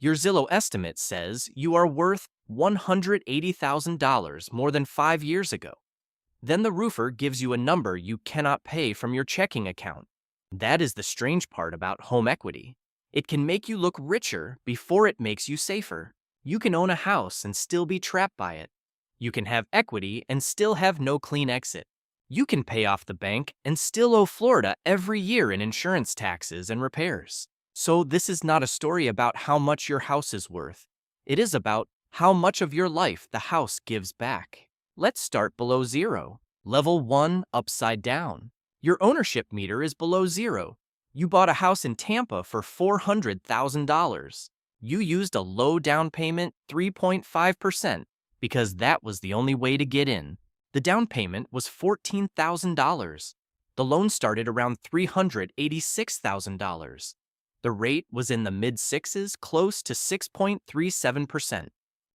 Your Zillow estimate says you are worth $180,000 more than 5 years ago. Then the roofer gives you a number you cannot pay from your checking account. That is the strange part about home equity. It can make you look richer before it makes you safer. You can own a house and still be trapped by it. You can have equity and still have no clean exit. You can pay off the bank and still owe Florida every year in insurance taxes and repairs. So this is not a story about how much your house is worth. It is about how much of your life the house gives back. Let's start below zero. Level 1, upside down. Your ownership meter is below zero. You bought a house in Tampa for $400,000. You used a low down payment, 3.5%, because that was the only way to get in. The down payment was $14,000. The loan started around $386,000. The rate was in the mid-sixes, close to 6.37%.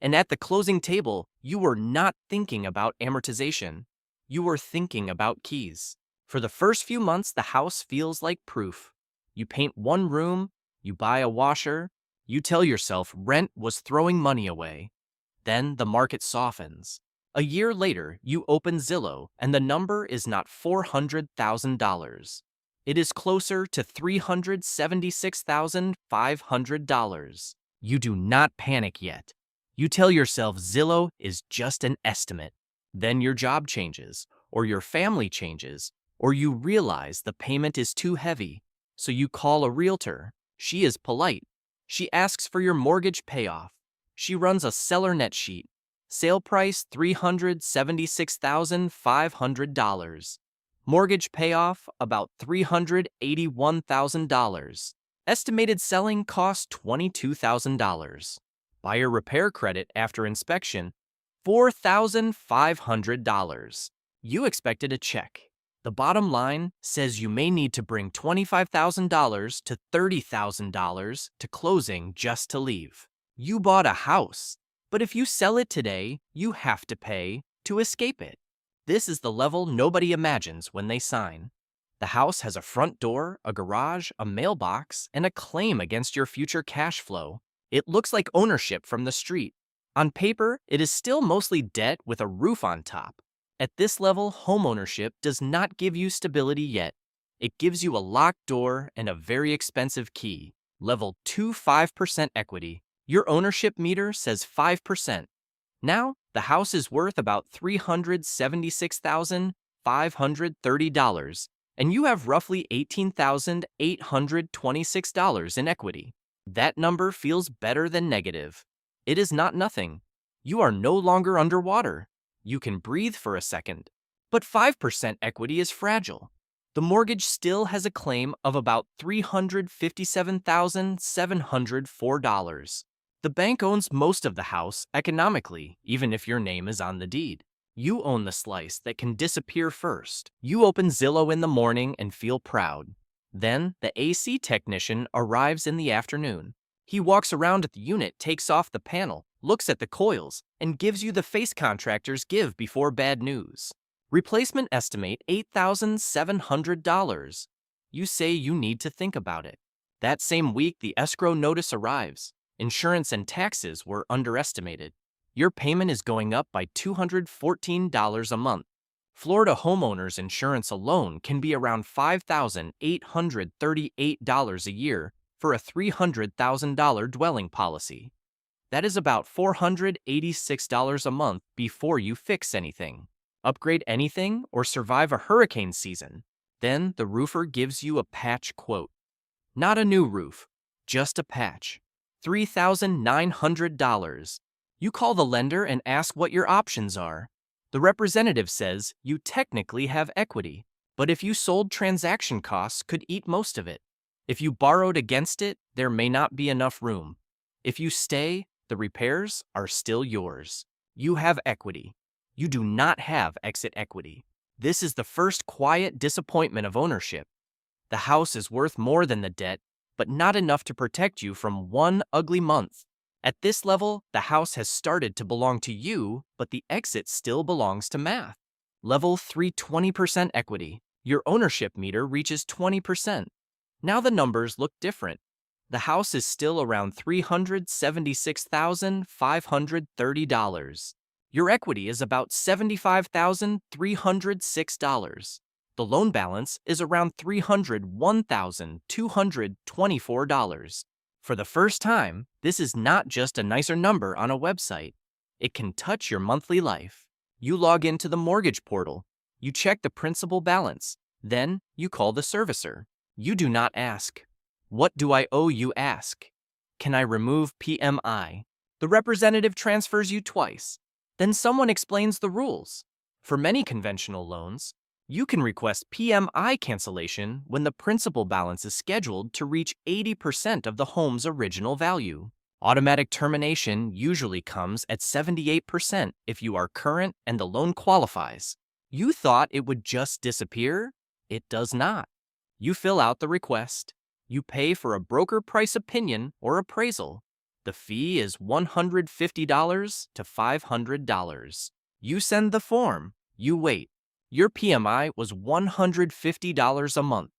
And at the closing table, you were not thinking about amortization. You were thinking about keys. For the first few months, the house feels like proof. You paint one room, you buy a washer, you tell yourself rent was throwing money away. Then the market softens. A year later, you open Zillow, and the number is not $400,000. It is closer to $376,500. You do not panic yet. You tell yourself Zillow is just an estimate. Then your job changes, or your family changes, or you realize the payment is too heavy. So you call a realtor. She is polite. She asks for your mortgage payoff. She runs a seller net sheet. Sale price $376,500. Mortgage payoff about $381,000. Estimated selling cost $22,000. Buyer repair credit after inspection, $4,500. You expected a check. The bottom line says you may need to bring $25,000 to $30,000 to closing just to leave. You bought a house, but if you sell it today, you have to pay to escape it. This is the level nobody imagines when they sign. The house has a front door, a garage, a mailbox, and a claim against your future cash flow. It looks like ownership from the street. On paper, it is still mostly debt with a roof on top. At this level, homeownership does not give you stability yet. It gives you a locked door and a very expensive key. Level 2, 5% equity. Your ownership meter says 5%. Now, the house is worth about $376,530, and you have roughly $18,826 in equity. That number feels better than negative. It is not nothing. You are no longer underwater. You can breathe for a second. But 5% equity is fragile. The mortgage still has a claim of about $357,704. The bank owns most of the house economically, even if your name is on the deed. You own the slice that can disappear first. You open Zillow in the morning and feel proud. Then, the AC technician arrives in the afternoon. He walks around at the unit, takes off the panel, looks at the coils, and gives you the face contractors give before bad news. Replacement estimate $8,700. You say you need to think about it. That same week, the escrow notice arrives. Insurance and taxes were underestimated. Your payment is going up by $214 a month. Florida homeowners insurance alone can be around $5,838 a year for a $300,000 dwelling policy. That is about $486 a month before you fix anything, upgrade anything, or survive a hurricane season. Then the roofer gives you a patch quote. Not a new roof, just a patch. $3,900. You call the lender and ask what your options are. The representative says you technically have equity, but if you sold, transaction costs could eat most of it. If you borrowed against it, there may not be enough room. If you stay, the repairs are still yours. You have equity. You do not have exit equity. This is the first quiet disappointment of ownership. The house is worth more than the debt, but not enough to protect you from one ugly month. At this level, the house has started to belong to you, but the exit still belongs to math. Level 3, 20% equity. Your ownership meter reaches 20%. Now the numbers look different. the house is still around $376,530. Your equity is about $75,306. The loan balance is around $301,224. For the first time, this is not just a nicer number on a website. It can touch your monthly life. You log into the mortgage portal. You check the principal balance. Then you call the servicer. You do not ask, "What do I owe?" You ask, "Can I remove PMI?" The representative transfers you twice. Then someone explains the rules. For many conventional loans, you can request PMI cancellation when the principal balance is scheduled to reach 80% of the home's original value. Automatic termination usually comes at 78% if you are current and the loan qualifies. You thought it would just disappear? It does not. You fill out the request. You pay for a broker price opinion or appraisal. The fee is $150 to $500. You send the form. You wait. Your PMI was $150 a month.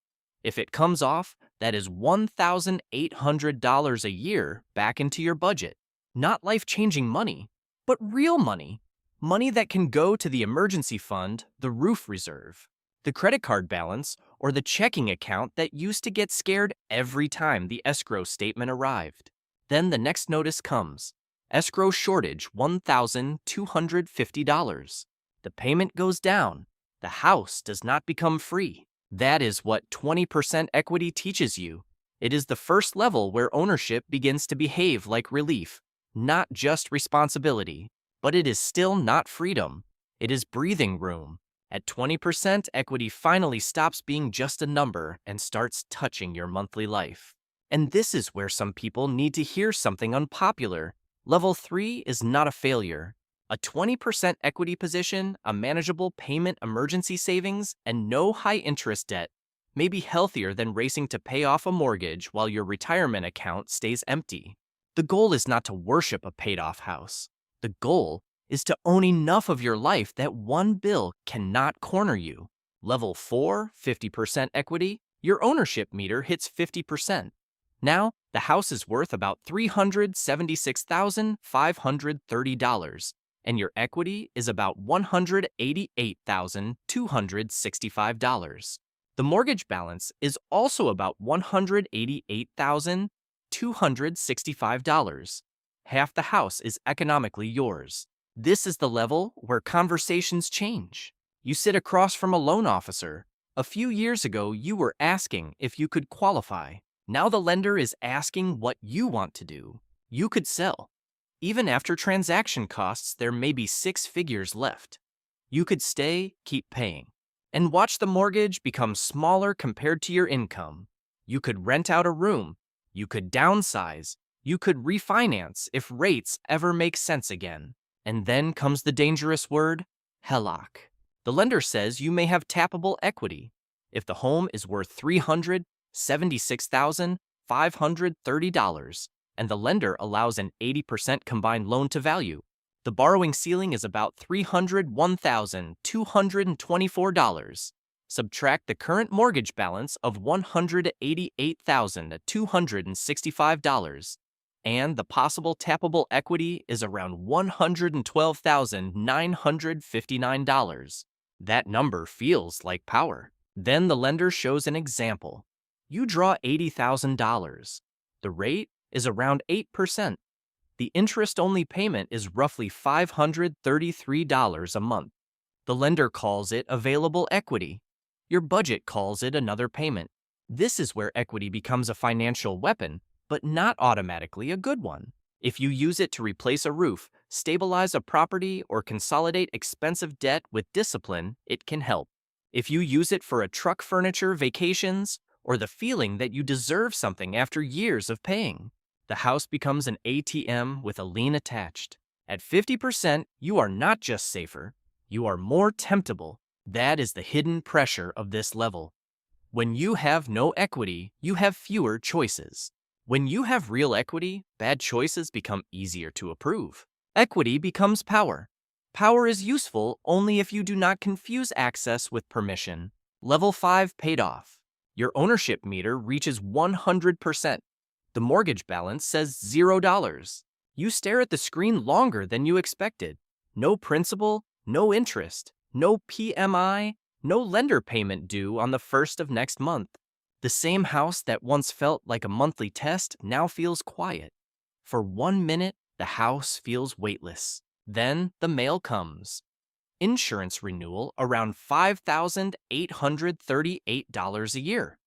If it comes off, that is $1,800 a year back into your budget. Not life-changing money, but real money. Money that can go to the emergency fund, the roof reserve, the credit card balance, or the checking account that used to get scared every time the escrow statement arrived. Then the next notice comes. Escrow shortage $1,250. The payment goes down. The house does not become free. That is what 20% equity teaches you. It is the first level where ownership begins to behave like relief, not just responsibility. But it is still not freedom. It is breathing room. At 20%, equity finally stops being just a number and starts touching your monthly life. And this is where some people need to hear something unpopular. Level 3 is not a failure. A 20% equity position, a manageable payment emergency savings, and no high-interest debt may be healthier than racing to pay off a mortgage while your retirement account stays empty. The goal is not to worship a paid-off house. The goal is to own enough of your life that one bill cannot corner you. Level 4, 50% equity, your ownership meter hits 50%. Now, the house is worth about $376,530, and your equity is about $188,265. The mortgage balance is also about $188,265. Half the house is economically yours. This is the level where conversations change. You sit across from a loan officer. A few years ago, you were asking if you could qualify. Now the lender is asking what you want to do. You could sell. Even after transaction costs, there may be 6 figures left. You could stay, keep paying, and watch the mortgage become smaller compared to your income. You could rent out a room. You could downsize. You could refinance if rates ever make sense again. And then comes the dangerous word, HELOC. The lender says you may have tappable equity. If the home is worth $376,530 and the lender allows an 80% combined loan to value, the borrowing ceiling is about $301,224. Subtract the current mortgage balance of $188,265. And the possible tappable equity is around $112,959. That number feels like power. Then the lender shows an example. You draw $80,000. The rate is around 8%. The interest-only payment is roughly $533 a month. The lender calls it available equity. Your budget calls it another payment. This is where equity becomes a financial weapon, but not automatically a good one. If you use it to replace a roof, stabilize a property, or consolidate expensive debt with discipline, it can help. If you use it for a truck, furniture, vacations, or the feeling that you deserve something after years of paying, the house becomes an ATM with a lien attached. At 50%, you are not just safer, you are more temptable. That is the hidden pressure of this level. When you have no equity, you have fewer choices. When you have real equity, bad choices become easier to approve. Equity becomes power. Power is useful only if you do not confuse access with permission. Level 5 paid off. Your ownership meter reaches 100%. The mortgage balance says $0. You stare at the screen longer than you expected. No principal, no interest, no PMI, no lender payment due on the 1st of next month. The same house that once felt like a monthly test now feels quiet. For 1 minute, the house feels weightless. Then the mail comes. Insurance renewal around $5,838 a year.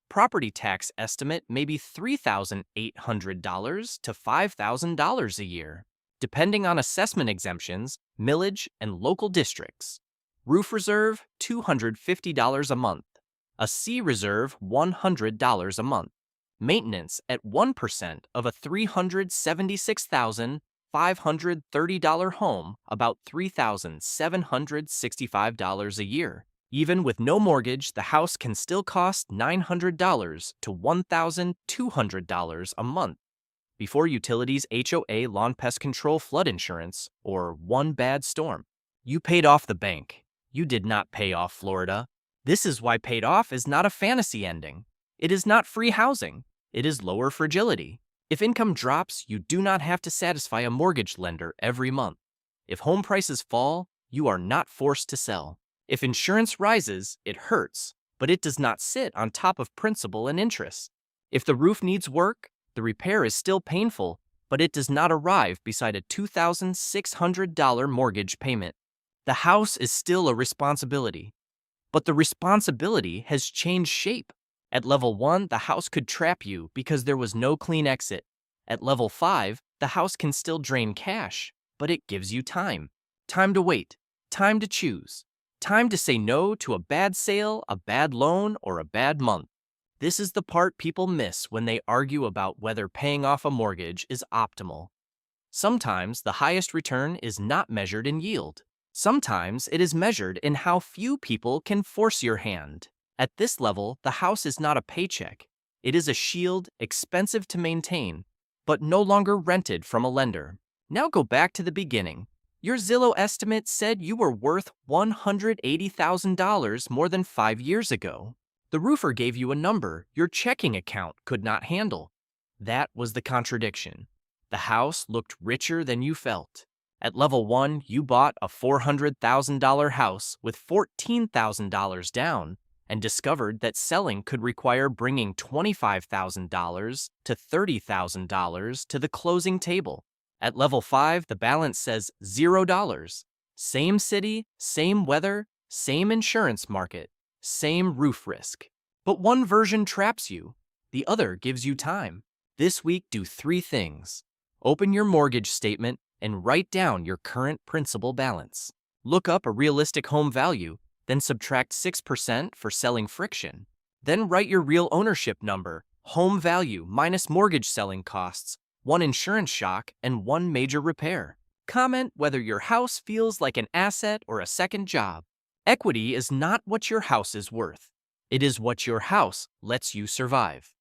Property tax estimate maybe $3,800 to $5,000 a year, depending on assessment exemptions, millage, and local districts. Roof reserve, $250 a month. A C reserve, $100 a month. Maintenance at 1% of a $376,530 home, about $3,765 a year. Even with no mortgage, the house can still cost $900 to $1,200 a month. Before utilities, HOA, lawn pest control, flood insurance, or one bad storm. You paid off the bank. You did not pay off Florida. This is why paid off is not a fantasy ending. It is not free housing. It is lower fragility. If income drops, you do not have to satisfy a mortgage lender every month. If home prices fall, you are not forced to sell. If insurance rises, it hurts, but it does not sit on top of principal and interest. If the roof needs work, the repair is still painful, but it does not arrive beside a $2,600 mortgage payment. The house is still a responsibility, but the responsibility has changed shape. At level 1, the house could trap you because there was no clean exit. At level 5, the house can still drain cash, but it gives you time. Time to wait, time to choose. Time to say no to a bad sale, a bad loan, or a bad month. This is the part people miss when they argue about whether paying off a mortgage is optimal. Sometimes the highest return is not measured in yield. Sometimes it is measured in how few people can force your hand. At this level, the house is not a paycheck. It is a shield, expensive to maintain, but no longer rented from a lender. Now go back to the beginning. Your Zillow estimate said you were worth $180,000 more than 5 years ago. The roofer gave you a number your checking account could not handle. That was the contradiction. The house looked richer than you felt. At level 1, you bought a $400,000 house with $14,000 down and discovered that selling could require bringing $25,000 to $30,000 to the closing table. At level 5, the balance says $0. Same city, same weather, same insurance market, same roof risk. But one version traps you. The other gives you time. This week, do 3 things. Open your mortgage statement and write down your current principal balance. Look up a realistic home value, then subtract 6% for selling friction. Then write your real ownership number, home value minus mortgage selling costs, 1 insurance shock, and 1 major repair. Comment whether your house feels like an asset or a second job. Equity is not what your house is worth. It is what your house lets you survive.